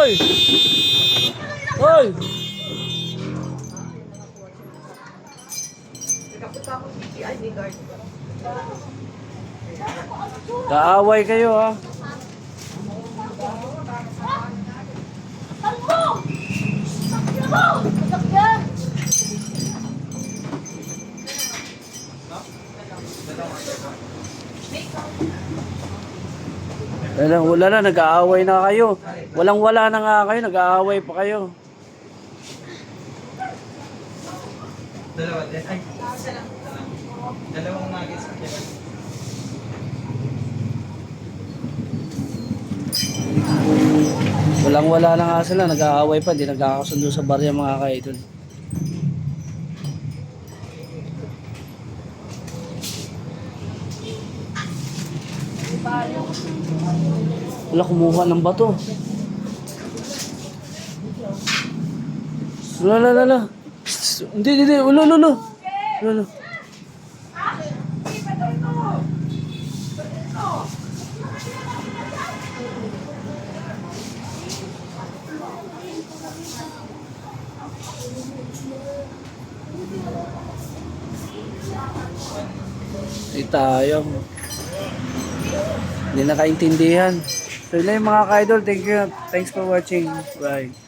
Hoy! Hoy! Kaaway kayo ha. Wala na, nag-aaway na kayo. Walang-wala na nga kayo, nag-aaway pa kayo. Dalawa din. Ay, dalawang nuggets pa dyan. Walang-wala na nga sila, nag-aaway pa, hindi nagkakasundo sa barya mga kaidol. Wala, kumuha ng bato. Lala. Hindi. Ulo. Hindi tayo. Hindi nakaintindihan. So yun lang yung mga ka-idol. Thank you. Thanks for watching. Bye.